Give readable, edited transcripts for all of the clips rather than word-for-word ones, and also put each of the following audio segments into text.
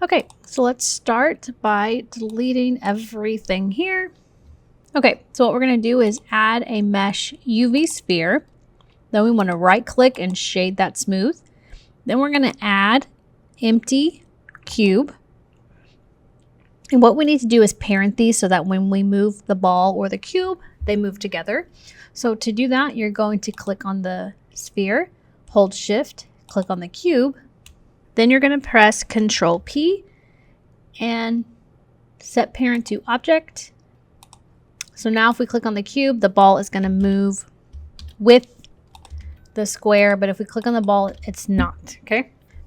Okay, so let's start by deleting everything here. Okay, so what we're going to do is add a mesh UV sphere. Then we want to right click and shade that smooth. Then we're going to add empty cube. And what we need to do is parent these so that when we move the ball or the cube, they move together. So to do that, you're going to click on the sphere, hold shift, click on the cube. Then you're going to press Control P and set parent to object. So now if we click on the cube, the ball is going to move with the square, but if we click on the ball, it's not.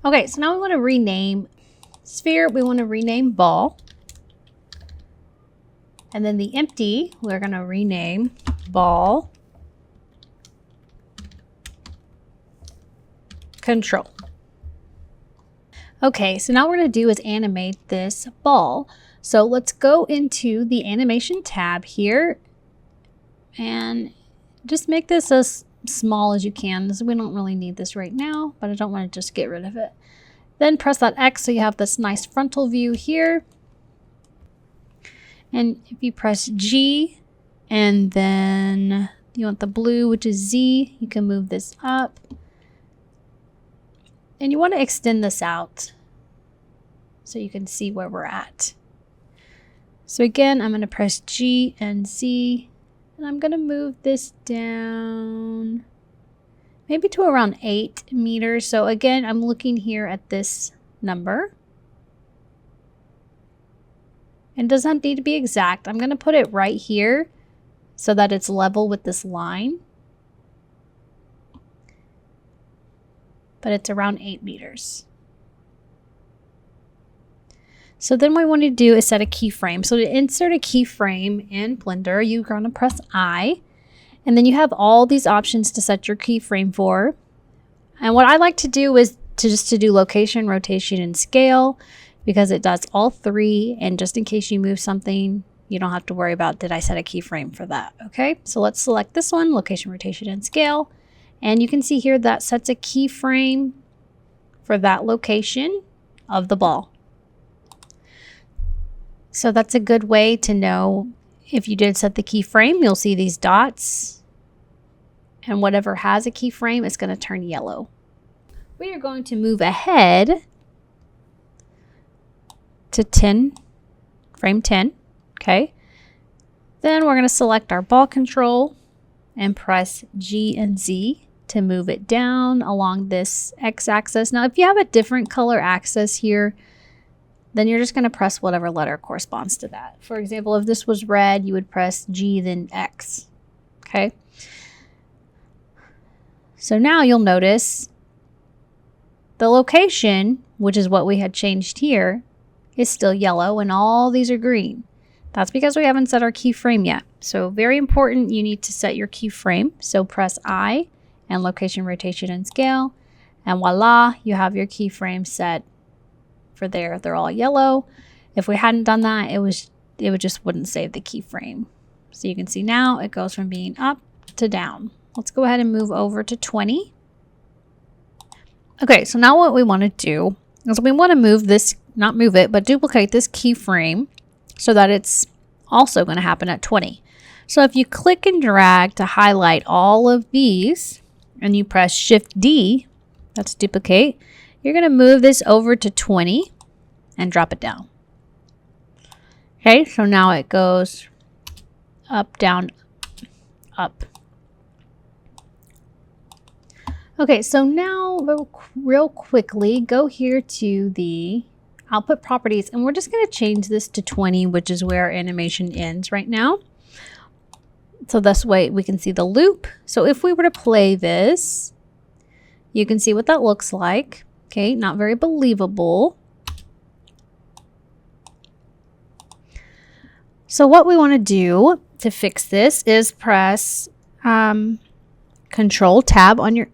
Okay, so now we want to rename sphere. We want to rename ball. And then the empty, we're going to rename ball control. Okay, so now what we're going to do is animate this ball. So let's go into the animation tab here and just make this as small as you can. We don't really need this right now, but I don't want to just get rid of it. Then press that X so you have this nice frontal view here. And if you press G and then you want the blue, which is Z, you can move this up. And you want to extend this out so you can see where we're at. So again, I'm going to press G and Z, and I'm going to move this down maybe to around 8 meters. So again, I'm looking here at this number. It doesn't need to be exact. I'm going to put it right here so that it's level with this line. But it's around 8 meters. So then what we want to do is set a keyframe. So to insert a keyframe in Blender, you're going to press I, and then you have all these options to set your keyframe for. And what I like to do is to do location, rotation, and scale, because it does all three. And just in case you move something, you don't have to worry about, did I set a keyframe for that? Okay, so let's select this one, location, rotation, and scale. And you can see here that sets a keyframe for that location of the ball. So that's a good way to know if you did set the keyframe. You'll see these dots, and whatever has a keyframe is going to turn yellow. We are going to move ahead to frame 10. Okay. Then we're going to select our ball control and press G and Z to move it down along this x-axis. Now, if you have a different color axis here, then you're just going to press whatever letter corresponds to that. For example, if this was red, you would press G, then X. Okay. So now you'll notice the location, which is what we had changed here, is still yellow, and all these are green. That's because we haven't set our keyframe yet. So very important, you need to set your keyframe. So press I and location, rotation, and scale. And voila, you have your keyframe set for there. They're all yellow. If we hadn't done that, it just wouldn't save the keyframe. So you can see now it goes from being up to down. Let's go ahead and move over to 20. Okay, so now what we want to do is we want to move this, not move it, but duplicate this keyframe so that it's also going to happen at 20. So if you click and drag to highlight all of these and you press Shift D, that's duplicate, you're going to move this over to 20 and drop it down. Okay, so now it goes up, down, up. Okay, so now real quickly, go here to the output properties, and we're just going to change this to 20, which is where our animation ends right now. So this way we can see the loop. So if we were to play this, you can see what that looks like. Okay, not very believable. So what we want to do to fix this is press Control Tab on your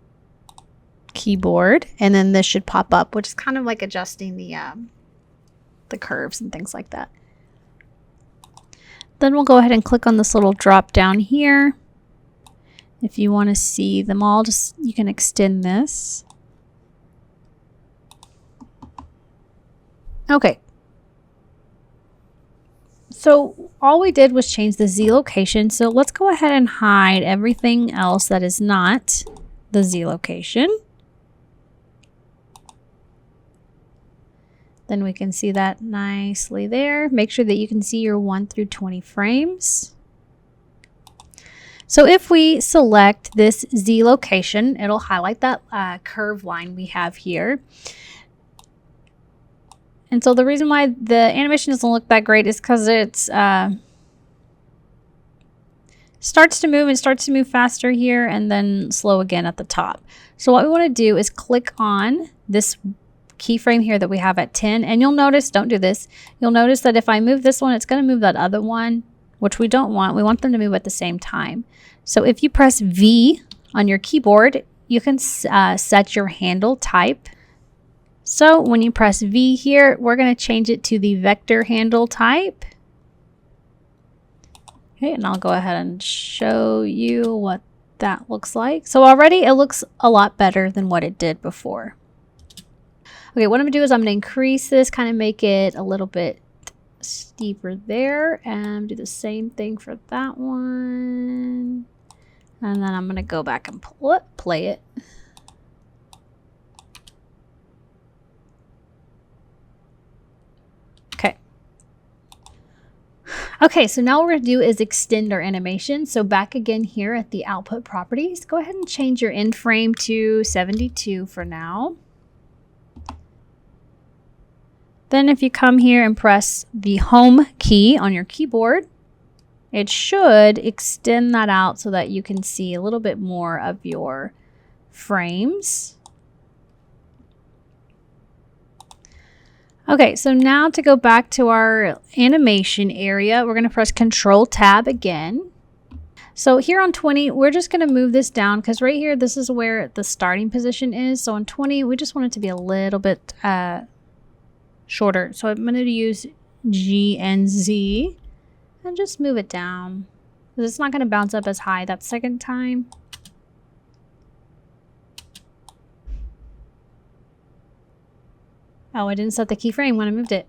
keyboard, and then this should pop up, which is kind of like adjusting the curves and things like that. Then we'll go ahead and click on this little drop down here. If you want to see them all, you can extend this. Okay. So all we did was change the Z location. So let's go ahead and hide everything else that is not the Z location. Then we can see that nicely there. Make sure that you can see your 1 through 20 frames. So if we select this Z location, it'll highlight that curve line we have here. And so the reason why the animation doesn't look that great is because it's starts to move faster here and then slow again at the top. So what we want to do is click on this keyframe here that we have at 10, and you'll notice, don't do this, you'll notice that if I move this one, it's going to move that other one, which we don't want. We want them to move at the same time. So if you press V on your keyboard, you can set your handle type. So when you press V here, we're going to change it to the vector handle type. Okay, and I'll go ahead and show you what that looks like. So already it looks a lot better than what it did before. Okay, what I'm going to do is I'm going to increase this, kind of make it a little bit steeper there, and do the same thing for that one. And then I'm going to go back and play it. Okay. Okay, so now what we're going to do is extend our animation. So back again here at the output properties, go ahead and change your end frame to 72 for now. Then if you come here and press the home key on your keyboard, it should extend that out so that you can see a little bit more of your frames. Okay, so now to go back to our animation area, we're going to press Control Tab again. So here on 20, we're just going to move this down because right here, this is where the starting position is. So on 20, we just want it to be a little bit shorter. So I'm going to use G and Z and just move it down because it's not going to bounce up as high that second time. Oh, I didn't set the keyframe when I moved it.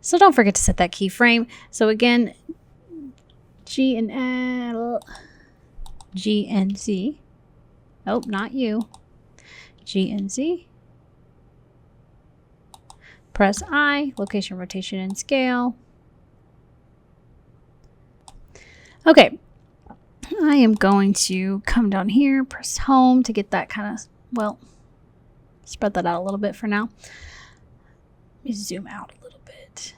So don't forget to set that keyframe. So again, G and L, G and Z. Nope, not you. G and Z. Press I, location, rotation, and scale. Okay, I am going to come down here, press home to get that kind of, well, spread that out a little bit for now. Let me zoom out a little bit.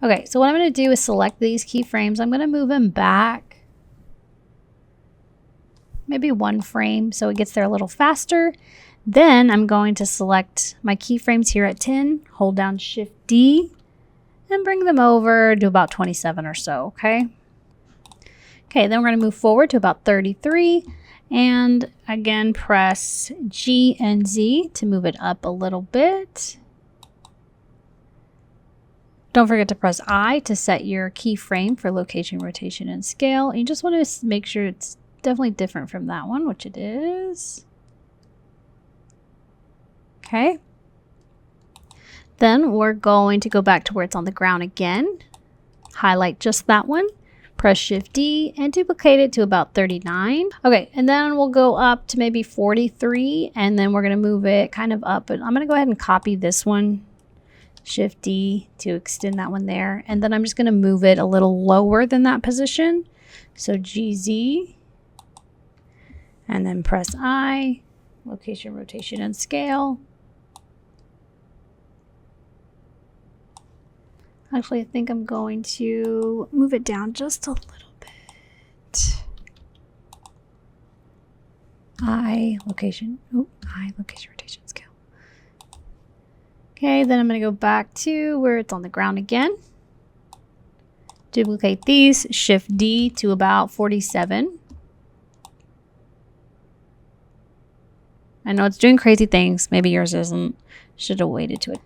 Okay, so what I'm going to do is select these keyframes. I'm going to move them back maybe 1 frame so it gets there a little faster. Then I'm going to select my keyframes here at 10, hold down Shift D, and bring them over to about 27 or so, okay? Okay, then we're going to move forward to about 33, and again press G and Z to move it up a little bit. Don't forget to press I to set your keyframe for location, rotation, and scale. You just want to make sure it's definitely different from that one, which it is. Okay. Then we're going to go back to where it's on the ground again. Highlight just that one. Press Shift D and duplicate it to about 39. Okay, and then we'll go up to maybe 43, and then we're going to move it kind of up. But I'm going to go ahead and copy this one. Shift D to extend that one there. And then I'm just going to move it a little lower than that position. So GZ. And then press I. Location, rotation, and scale. Actually, I think I'm going to move it down just a little bit. I, location, rotation, scale. Okay, then I'm going to go back to where it's on the ground again. Duplicate these, Shift D to about 47. I know it's doing crazy things. Maybe yours isn't. Should have waited to it.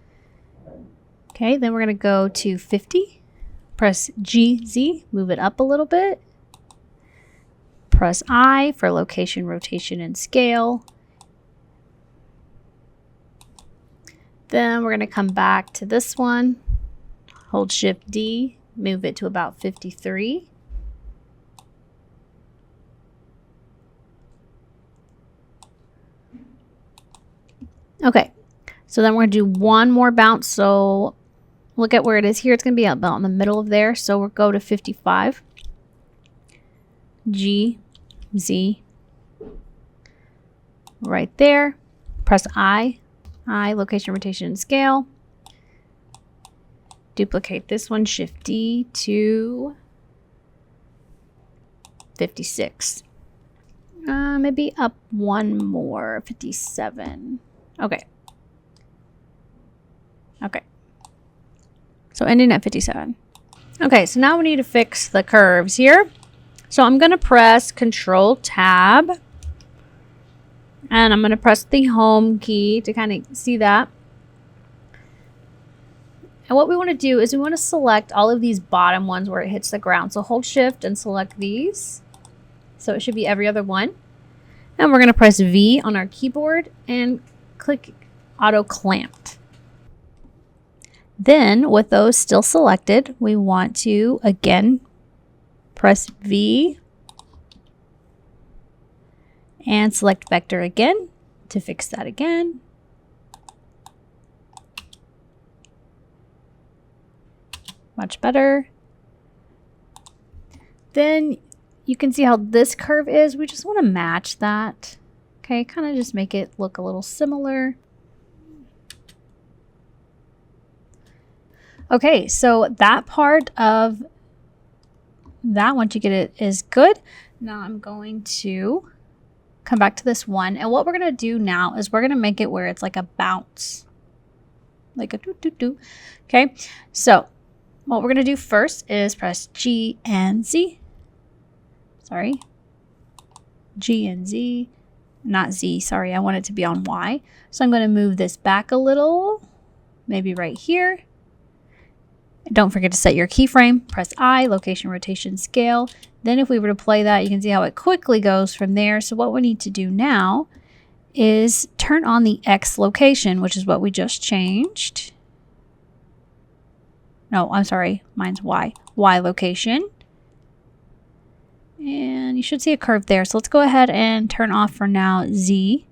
Okay, then we're going to go to 50. Press GZ, move it up a little bit. Press I for location, rotation, and scale. Then we're going to come back to this one, hold Shift D, move it to about 53. Okay, so then we're going to do one more bounce. So look at where it is here. It's going to be about in the middle of there. So we'll go to 55. G, Z, right there. Press I, location, rotation, and scale. Duplicate this one, Shift D to 56. Maybe up one more, 57. Okay. Okay. So ending at 57. Okay, so now we need to fix the curves here. So I'm going to press Control Tab. And I'm going to press the Home key to kind of see that. And what we want to do is we want to select all of these bottom ones where it hits the ground. So hold Shift and select these. So it should be every other one. And we're going to press V on our keyboard and click Auto Clamped. Then with those still selected, we want to again press V and select Vector again to fix that again. Much better. Then you can see how this curve is. We just want to match that. Okay, kind of just make it look a little similar. Okay, so that part of that, once you get it, is good. Now I'm going to come back to this one. And what we're going to do now is we're going to make it where it's like a bounce. Like a doo-doo-doo. Okay, so what we're going to do first is press G and Z. Sorry. G and Z. Not Z, sorry. I want it to be on Y. So I'm going to move this back a little. Maybe right here. Don't forget to set your keyframe. Press I, location, rotation, scale. Then if we were to play that, you can see how it quickly goes from there. So what we need to do now is turn on the X location, which is what we just changed. No, I'm sorry. Mine's Y. Y location. And you should see a curve there. So let's go ahead and turn off for now Z.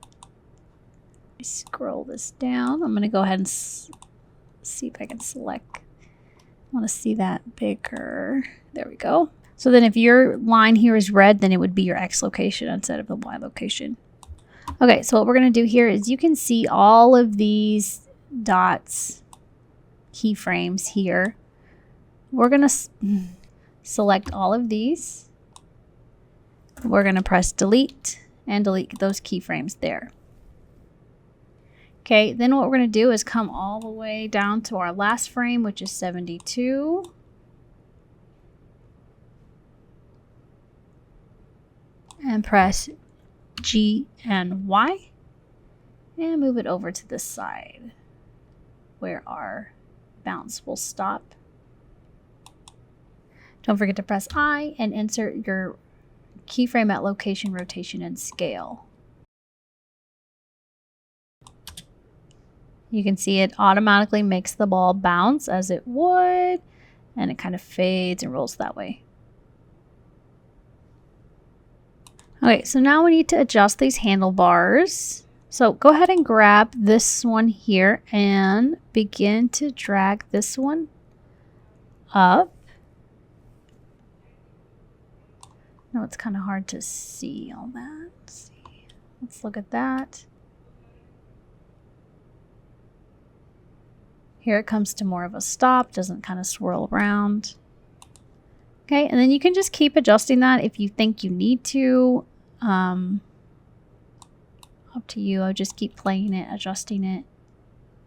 Scroll this down. I'm going to go ahead and see if I can select. I want to see that bigger. There we go. So then if your line here is red, then it would be your X location instead of the Y location. Okay, so what we're going to do here is you can see all of these dots, keyframes here. We're going to select all of these. We're going to press delete and delete those keyframes there. Okay, then what we're going to do is come all the way down to our last frame, which is 72. And press G and Y. And move it over to this side where our bounce will stop. Don't forget to press I and insert your keyframe at location, rotation, and scale. You can see it automatically makes the ball bounce as it would, and it kind of fades and rolls that way. Okay, so now we need to adjust these handlebars. So go ahead and grab this one here and begin to drag this one up. No, it's kind of hard to see all that. Let's look at that. Here it comes to more of a stop, doesn't kind of swirl around. Okay, and then you can just keep adjusting that if you think you need to. Up to you. I'll just keep playing it, adjusting it.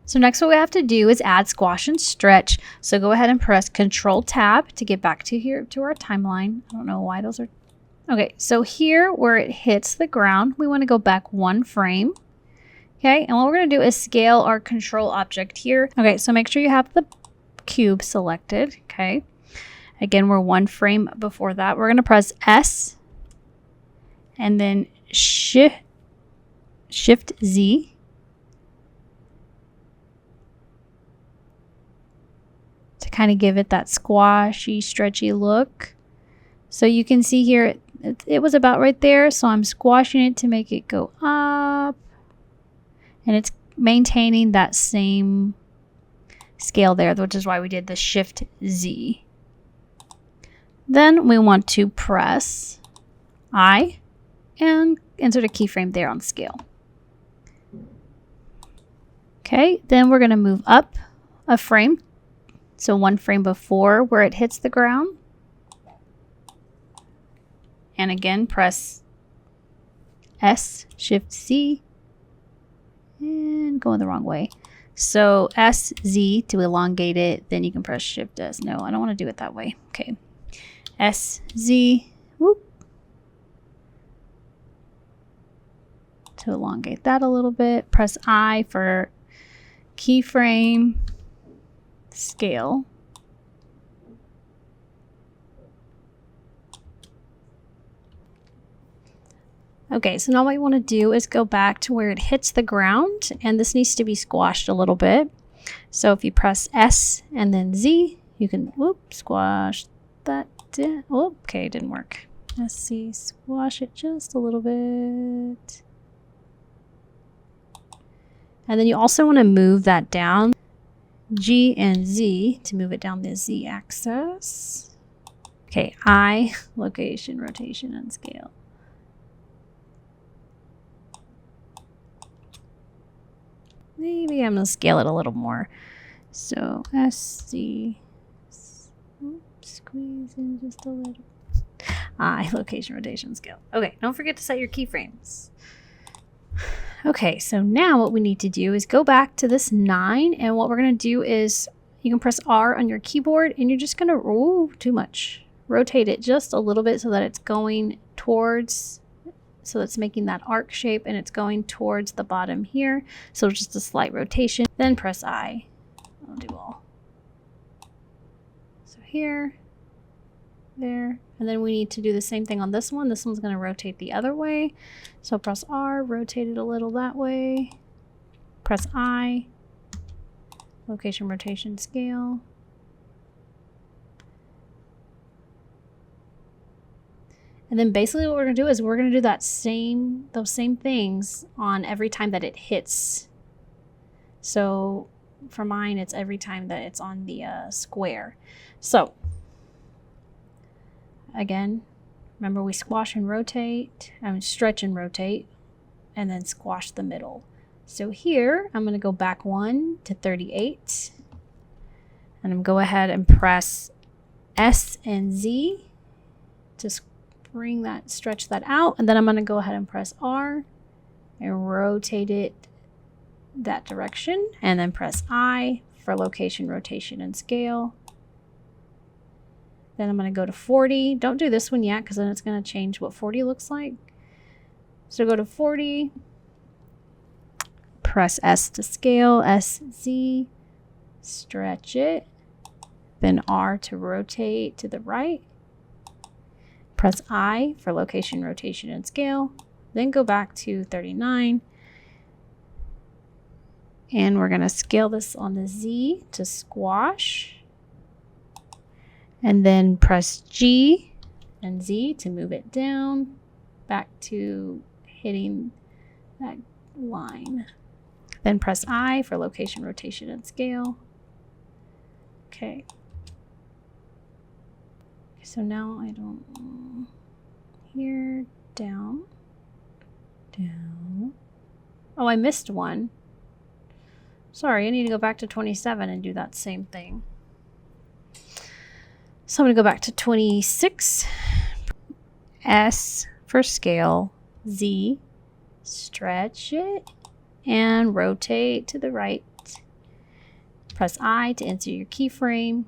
So next what we have to do is add squash and stretch. So go ahead and press Control Tab to get back to here to our timeline. I don't know why those are. Okay, so here where it hits the ground, we want to go back one frame. Okay, and what we're going to do is scale our control object here. Okay, so make sure you have the cube selected. Okay, again, we're one frame before that. We're going to press S and then Shift Z. to kind of give it that squashy, stretchy look. So you can see here, it was about right there. So I'm squashing it to make it go up. And it's maintaining that same scale there, which is why we did the Shift Z. Then we want to press I and insert a keyframe there on scale. Okay, then we're going to move up a frame. So one frame before where it hits the ground. And again, press S, Shift Z, and going the wrong way. So S, Z to elongate it, then you can press Shift S. No, I don't want to do it that way. Okay. S, Z, whoop. To elongate that a little bit. Press I for keyframe, scale. Okay, so now what you want to do is go back to where it hits the ground, and this needs to be squashed a little bit. So if you press S and then Z, you can, whoop, squash that. Oh, okay, it didn't work. Let's see, squash it just a little bit. And then you also want to move that down, G and Z, to move it down the Z axis. Okay, I, location, rotation, and scale. Maybe I'm going to scale it a little more. So SC, squeeze in just a little. I, location, rotation, scale. Okay, don't forget to set your keyframes. Okay, so now what we need to do is go back to this 9, and what we're going to do is you can press R on your keyboard, and you're just going to, oh, too much. Rotate it just a little bit so that it's going towards, so it's making that arc shape, and it's going towards the bottom here. So just a slight rotation. Then press I. I'll do all. So here, there, and then we need to do the same thing on this one. This one's going to rotate the other way. So press R, rotate it a little that way. Press I, location, rotation, scale. And then basically what we're going to do is we're going to do those same things on every time that it hits. So for mine, it's every time that it's on the square. So again, remember we squash and rotate, stretch and rotate, and then squash the middle. So here, I'm going to go back 1 to 38. And I'm going to go ahead and press S and Z to bring that, stretch that out. And then I'm going to go ahead and press R and rotate it that direction. And then press I for location, rotation, and scale. Then I'm going to go to 40. Don't do this one yet because then it's going to change what 40 looks like. So go to 40. Press S to scale, S, Z, stretch it. Then R to rotate to the right. Press I for location, rotation, and scale. Then go back to 39. And we're going to scale this on the Z to squash. And then press G and Z to move it down back to hitting that line. Then press I for location, rotation, and scale. Okay. So now I don't, here, down, down. Oh, I missed one. Sorry, I need to go back to 27 and do that same thing. So I'm going to go back to 26. S for scale, Z, stretch it, and rotate to the right. Press I to insert your keyframe.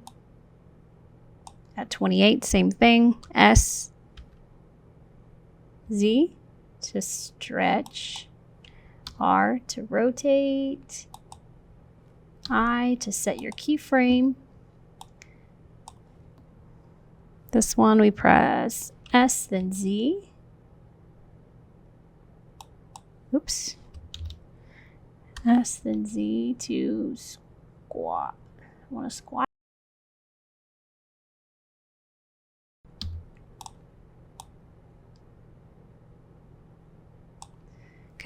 At 28, same thing. S, Z to stretch, R to rotate, I to set your keyframe. This one we press S, then Z. Oops. S, then Z to squat. I want to squat.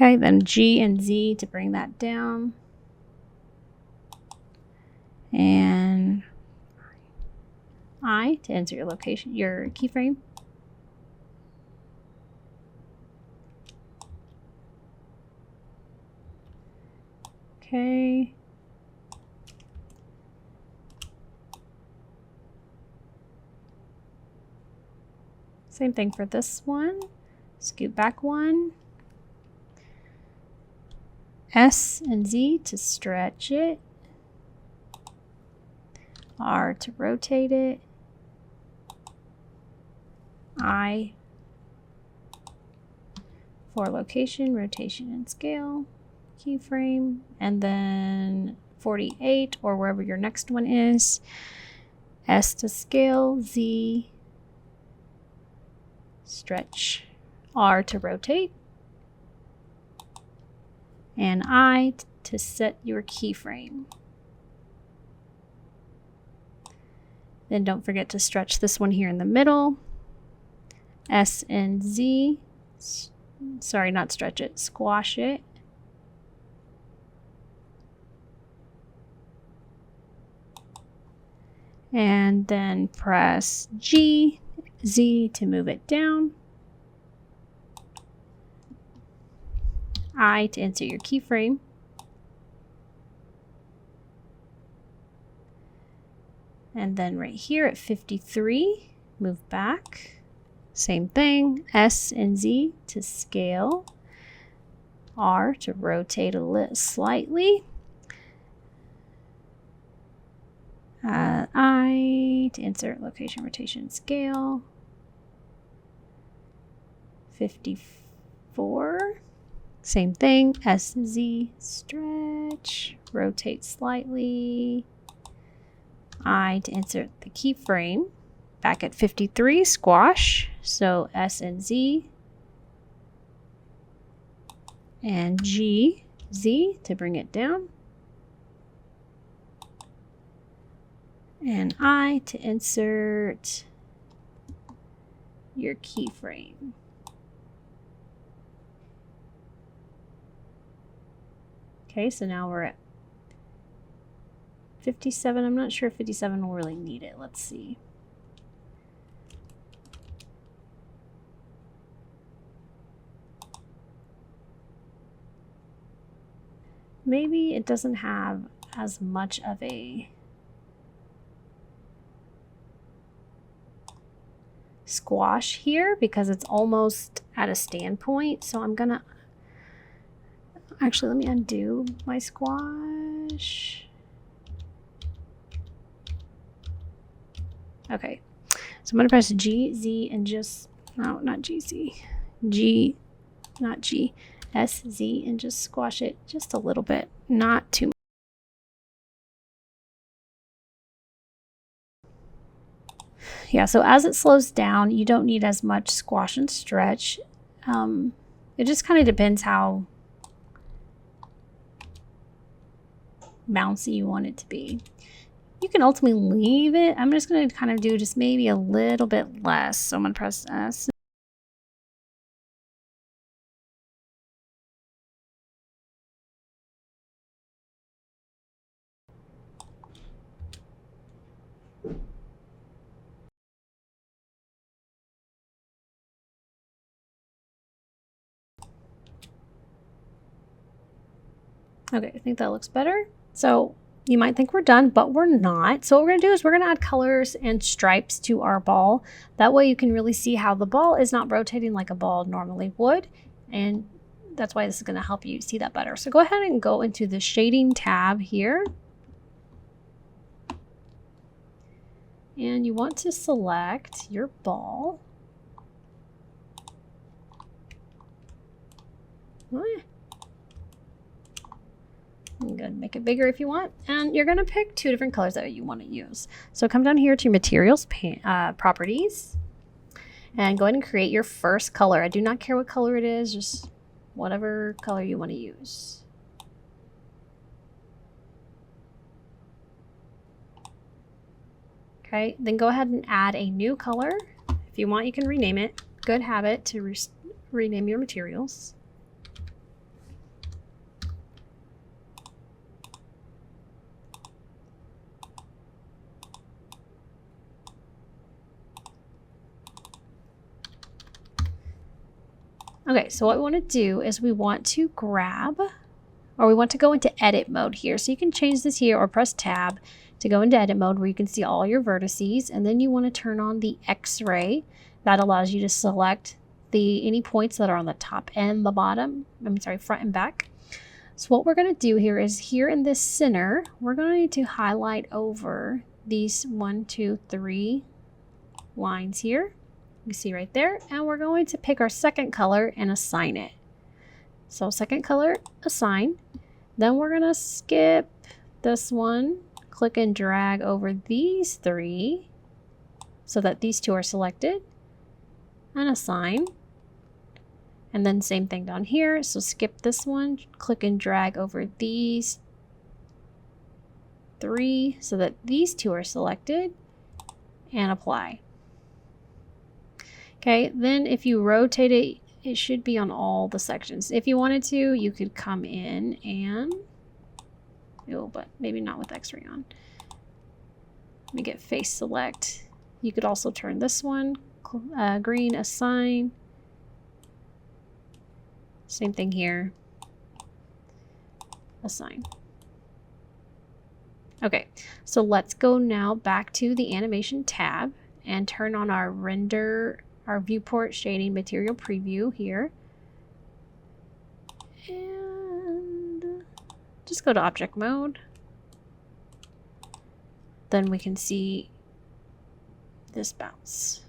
Okay, then G and Z to bring that down. And I to insert your location, your keyframe. Okay. Same thing for this one. Scoot back one. S and Z to stretch it. R to rotate it. I for location, rotation, and scale. Keyframe. And then 48 or wherever your next one is. S to scale. Z stretch. R to rotate. And I to set your keyframe. Then don't forget to stretch this one here in the middle. S and Z, sorry, not stretch it, squash it. And then press G, Z to move it down. I to insert your keyframe. And then right here at 53, move back. Same thing, S and Z to scale. R to rotate a little slightly. I to insert location, rotation, scale. 54. Same thing, S and Z, stretch, rotate slightly. I to insert the keyframe. Back at 53, squash. So S and Z. And G, Z to bring it down. And I to insert your keyframe. Okay, so now we're at 57. I'm not sure if 57 will really need it. Let's see. Maybe it doesn't have as much of a squash here because it's almost at a standpoint. So I'm gonna actually, let me undo my squash. Okay, so I'm gonna press G, Z, and just, no, not G, Z, G, not G, S, Z, and just squash it just a little bit, not too much. Yeah, so as it slows down, you don't need as much squash and stretch. It just kind of depends how bouncy you want it to be. You can ultimately leave it. I'm just going to kind of do just maybe a little bit less. So I'm going to press S. Okay, I think that looks better. So you might think we're done, but we're not. So what we're going to do is we're going to add colors and stripes to our ball. That way you can really see how the ball is not rotating like a ball normally would. And that's why this is going to help you see that better. So go ahead and go into the shading tab here. And you want to select your ball. You can make it bigger if you want, and you're going to pick two different colors that you want to use. So come down here to materials properties and go ahead and create your first color. I do not care what color it is, just whatever color you want to use. Okay, then go ahead and add a new color. If you want, you can rename it. Good habit to rename your materials. Okay, so what we want to do is we want to grab, or we want to go into edit mode here. So you can change this here or press tab to go into edit mode where you can see all your vertices. And then you want to turn on the X-ray. That allows you to select any points that are on the top and the bottom. Front and back. So what we're going to do here is here in this center, we're going to highlight over these 1, 2, 3 lines here. You see right there. And we're going to pick our second color and assign it. So second color, assign. Then we're going to skip this one, click and drag over these 3 so that these 2 are selected, and assign. And then same thing down here. So skip this one, click and drag over these 3 so that these 2 are selected, and apply. Okay, then if you rotate it, it should be on all the sections. If you wanted to, you could come in and, but maybe not with X-ray on. Let me get face select. You could also turn this one green, assign. Same thing here. Assign. Okay, so let's go now back to the animation tab and turn on our render, our viewport shading material preview here. And just go to object mode. Then we can see this bounce.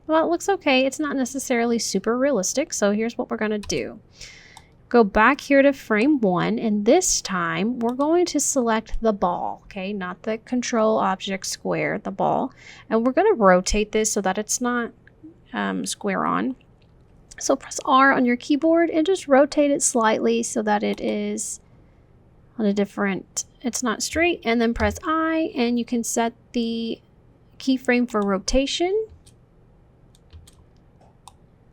Well, it looks okay. It's not necessarily super realistic, so here's what we're going to do. Go back here to frame 1, and this time we're going to select the ball, okay? Not the control object square, the ball. And we're going to rotate this so that it's not square on. So press R on your keyboard and just rotate it slightly so that it is on a different, it's not straight. And then press I, and you can set the keyframe for rotation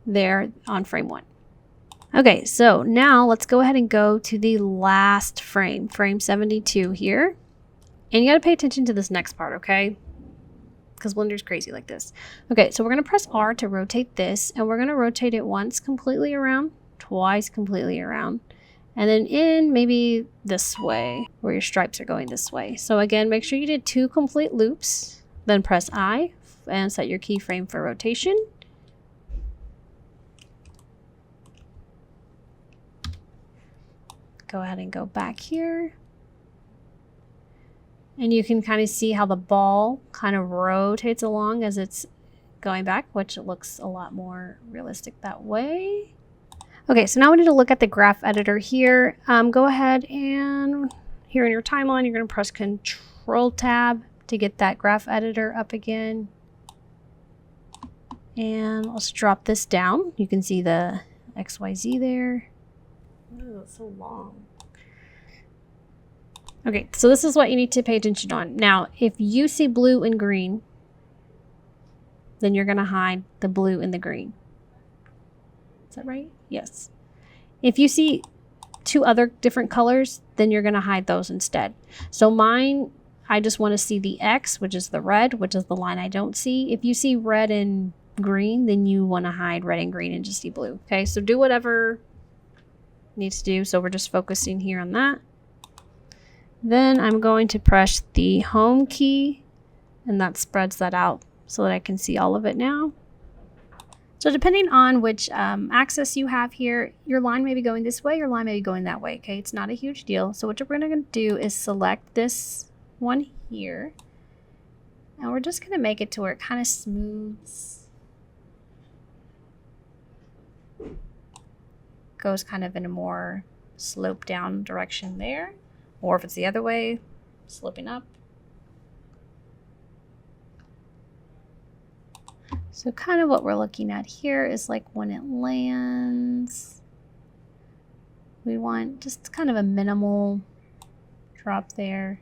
there on frame 1. Okay, so now let's go ahead and go to the last frame, frame 72 here. And you got to pay attention to this next part, okay? Because Blender's crazy like this. Okay, so we're going to press R to rotate this, and we're going to rotate it once completely around, twice completely around, and then in maybe this way, where your stripes are going this way. So again, make sure you did 2 complete loops, then press I and set your keyframe for rotation. Go ahead and go back here. And you can kind of see how the ball kind of rotates along as it's going back, which looks a lot more realistic that way. Okay, so now we need to look at the graph editor here. Go ahead and here in your timeline, you're going to press Control Tab to get that graph editor up again. And let's drop this down. You can see the XYZ there. Oh, it's so long. Okay, so this is what you need to pay attention on. Now, if you see blue and green, then you're going to hide the blue and the green. Is that right? Yes. If you see 2 other different colors, then you're going to hide those instead. So mine, I just want to see the X, which is the red, which is the line I don't see. If you see red and green, then you want to hide red and green and just see blue. Okay, so do whatever needs to do. So we're just focusing here on that. Then I'm going to press the home key, and that spreads that out so that I can see all of it now. So depending on which axis you have here, your line may be going this way, your line may be going that way. Okay, it's not a huge deal. So what we're going to do is select this one here, and we're just going to make it to where it kind of smooths. Goes kind of in a more slope down direction there, or if it's the other way, sloping up. So kind of what we're looking at here is like when it lands, we want just kind of a minimal drop there.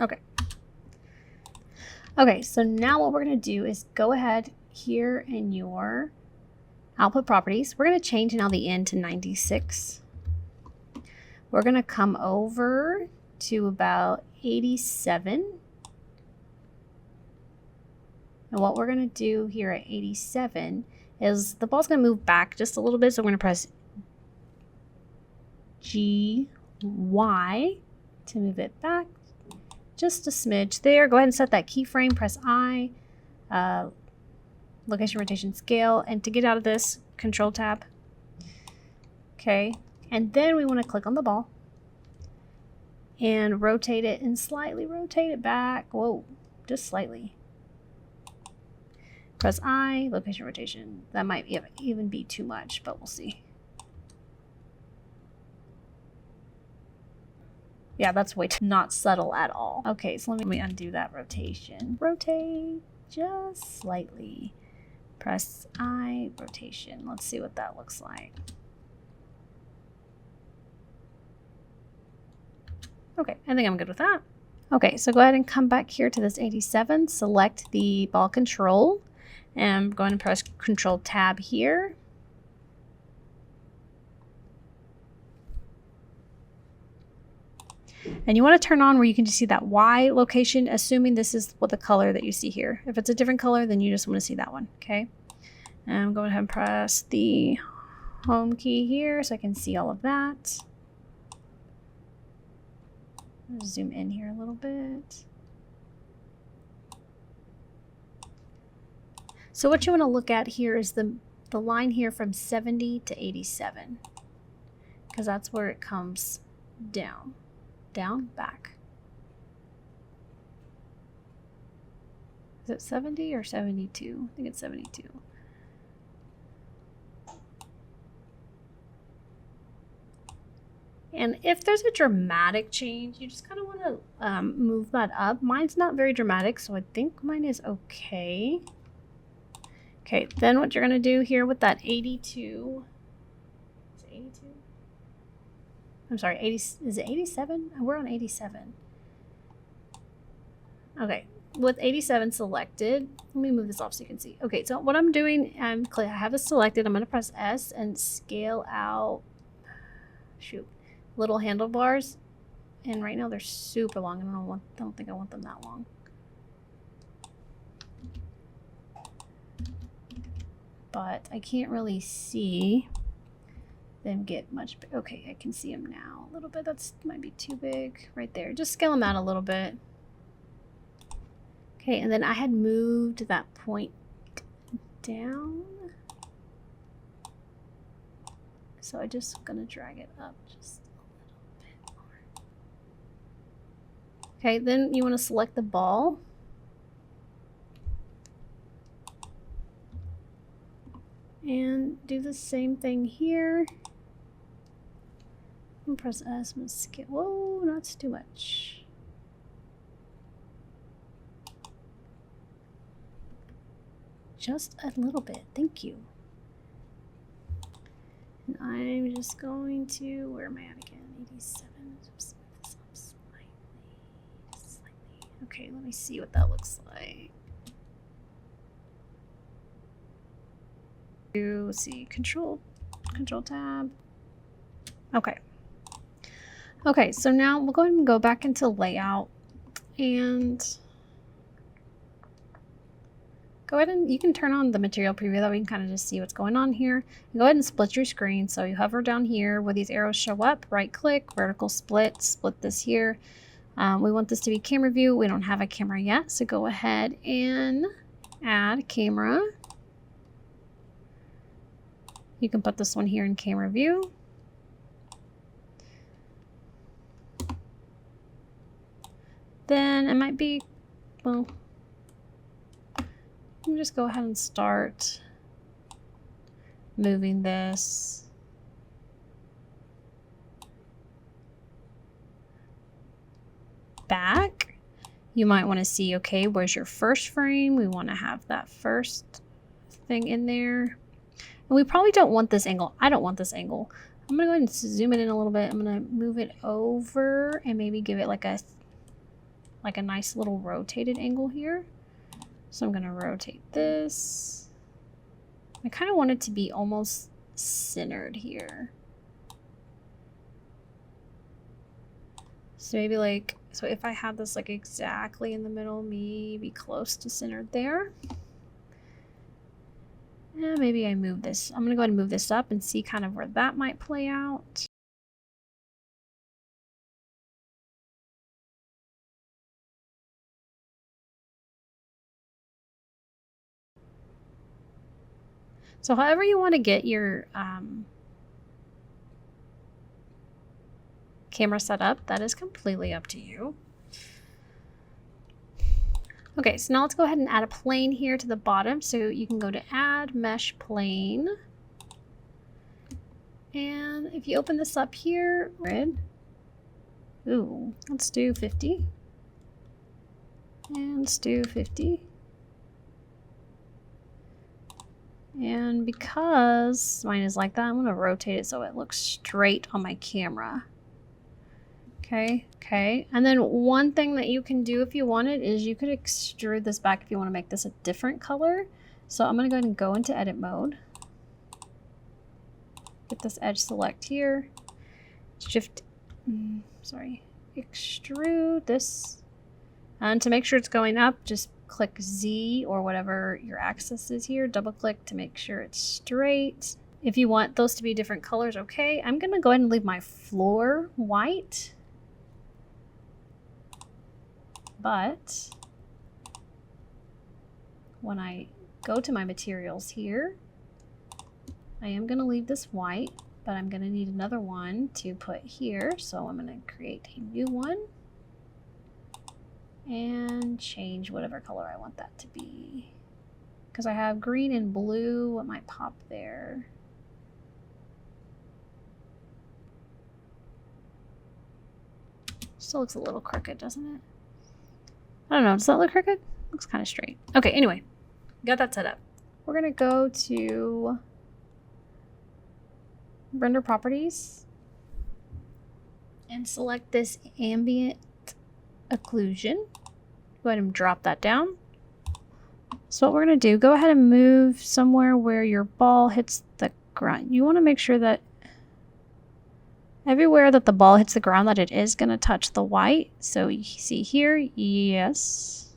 Okay. Okay, so now what we're going to do is go ahead here in your output properties. We're going to change now the N to 96. We're going to come over to about 87. And what we're going to do here at 87 is the ball's going to move back just a little bit. So we're going to press GY to move it back just a smidge there. Go ahead and set that keyframe, press I, location, rotation, scale, and to get out of this, Control Tab. Okay, and then we want to click on the ball and rotate it and slightly rotate it back. Whoa, just slightly. Press I, location, rotation. That might even be too much, but we'll see. Yeah, that's way too not subtle at all. Okay, so let me undo that rotation. Rotate just slightly. Press I, rotation. Let's see what that looks like. Okay, I think I'm good with that. Okay, so go ahead and come back here to this 87. Select the ball control. And I'm going to press Control Tab here. And you want to turn on where you can just see that Y location, assuming this is what the color that you see here. If it's a different color, then you just want to see that one, okay? And I'm going to go ahead and press the home key here so I can see all of that. Zoom in here a little bit. So what you want to look at here is the line here from 70 to 87, because that's where it comes down. Down, back. Is it 70 or 72? I think it's 72. And if there's a dramatic change, you just kind of want to move that up. Mine's not very dramatic, so I think mine is okay. Okay, then what you're going to do here with that 82... Is it 82? I'm sorry, 80, is it 87? We're on 87. Okay, with 87 selected, let me move this off so you can see. Okay, so what I'm doing, I have it selected. I'm going to press S and scale out, little handlebars. And right now they're super long. I don't think I want them that long. But I can't really see them get much big. Okay, I can see them now a little bit. That's might be too big right there. Just scale them out a little bit. Okay, and then I had moved that point down. So I'm just gonna drag it up just a little bit more. Okay, then you want to select the ball. And do the same thing here. And press S and skip. Whoa, not too much. Just a little bit. Thank you. And I'm just going to, where am I at again? 87. Just move this up slightly. Okay, let me see what that looks like. Let's see, Control Tab. Okay. Okay, so now we'll go ahead and go back into layout and go ahead and you can turn on the material preview that we can kind of just see what's going on here. Go ahead and split your screen. So you hover down here where these arrows show up, right click, vertical split this here. We want this to be camera view. We don't have a camera yet, so go ahead and add camera. You can put this one here in camera view. Then it might be, well, let me just go ahead and start moving this. Back. You might want to see, okay, where's your first frame? We want to have that first thing in there. And we probably don't want this angle. I don't want this angle. I'm going to go ahead and zoom it in a little bit. I'm going to move it over and maybe give it like a like a nice little rotated angle here. So I'm going to rotate this. I kind of want it to be almost centered here. So maybe like, so if I have this like exactly in the middle, maybe close to centered there. Yeah, maybe I move this. I'm going to go ahead and move this up and see kind of where that might play out. So however you want to get your camera set up, that is completely up to you. Okay, so now let's go ahead and add a plane here to the bottom. So you can go to add mesh plane. And if you open this up here, red. Ooh, let's do 50. And let's do 50. And because mine is like that, I'm going to rotate it so it looks straight on my camera. Okay. And then one thing that you can do if you wanted is you could extrude this back if you want to make this a different color. So I'm going to go ahead and go into edit mode. Get this edge select here. Extrude this. And to make sure it's going up, just click Z or whatever your axis is here. Double click to make sure it's straight. If you want those to be different colors, okay. I'm going to go ahead and leave my floor white. But when I go to my materials here, I am going to leave this white, but I'm going to need another one to put here. So I'm going to create a new one and change whatever color I want that to be. Because I have green and blue, what might pop there? Still looks a little crooked, doesn't it? I don't know, does that look crooked? Looks kind of straight. Okay, anyway, got that set up. We're gonna go to render properties and select this ambient occlusion. Go ahead and drop that down. So what we're gonna do, go ahead and move somewhere where your ball hits the ground. You wanna make sure that everywhere that the ball hits the ground that it is gonna touch the white. So you see here, yes.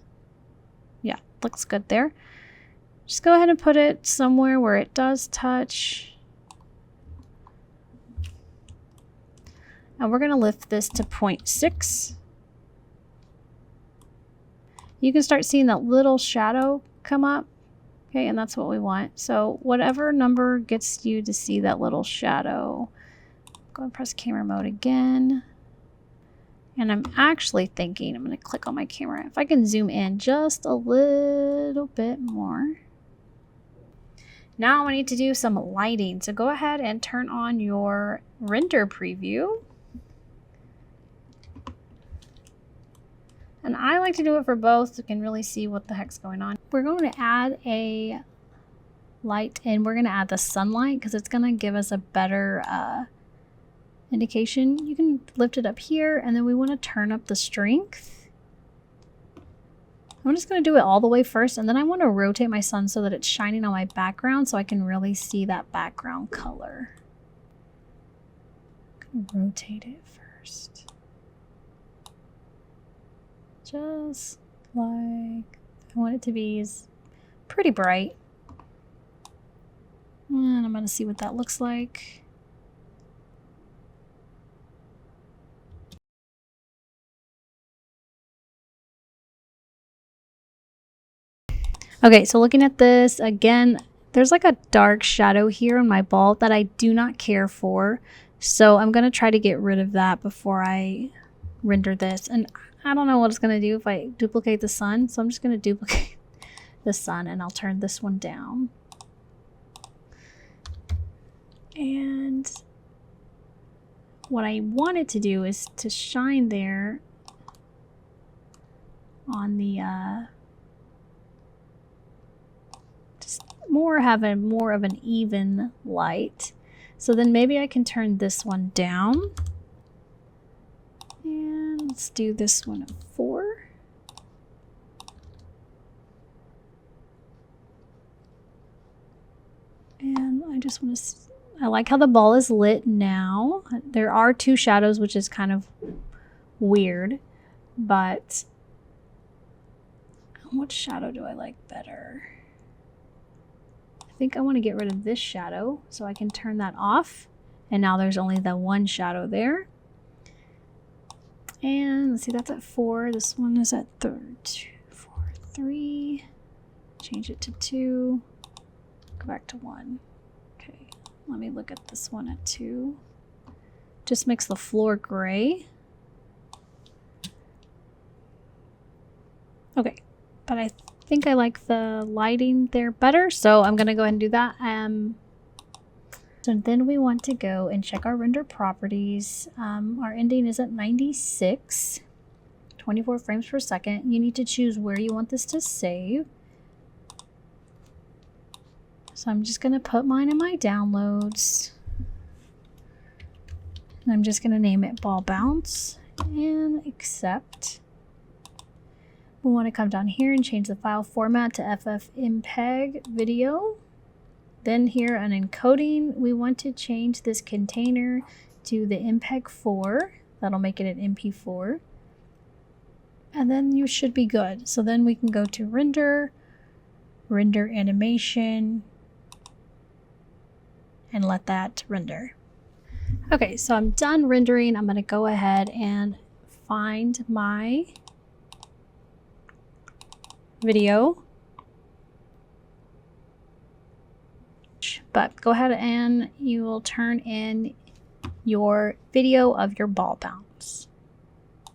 Yeah, looks good there. Just go ahead and put it somewhere where it does touch. And we're gonna lift this to 0.6. You can start seeing that little shadow come up. Okay, and that's what we want. So whatever number gets you to see that little shadow. Go and press camera mode again. And I'm actually thinking, I'm going to click on my camera. If I can zoom in just a little bit more. Now I need to do some lighting. So go ahead and turn on your render preview. And I like to do it for both so you can really see what the heck's going on. We're going to add a light and we're going to add the sunlight because it's going to give us a better indication. You can lift it up here and then we want to turn up the strength. I'm just going to do it all the way first and then I want to rotate my sun so that it's shining on my background so I can really see that background color. I'm going to rotate it first. Just like I want it to be pretty bright. And I'm going to see what that looks like. Okay, so looking at this again, there's like a dark shadow here on my ball that I do not care for. So I'm going to try to get rid of that before I render this. And I don't know what it's going to do if I duplicate the sun. So I'm just going to duplicate the sun and I'll turn this one down. And what I wanted to do is to shine there on the have more of an even light. So then maybe I can turn this one down. And let's do this one at 4. just want to, I like how the ball is lit now. There are two shadows, which is kind of weird, but what shadow do I like better? I think I want to get rid of this shadow so I can turn that off. And now there's only the one shadow there. And let's see, that's at 4. This one is at 2, 4, 3. Change it to 2. Go back to 1. Okay, let me look at this one at 2. Just makes the floor gray. Okay, but I think I like the lighting there better, so I'm gonna go ahead and do that. So then we want to go and check our render properties. Our ending is at 96, 24 frames per second. You need to choose where you want this to save. So I'm just gonna put mine in my downloads. And I'm just gonna name it Ball Bounce and accept. We want to come down here and change the file format to FFmpeg video. Then here on encoding, we want to change this container to the MPEG-4. That'll make it an MP4. And then you should be good. So then we can go to render, render animation, and let that render. Okay, so I'm done rendering. I'm going to go ahead and find my video. But go ahead and you will turn in your video of your ball bounce.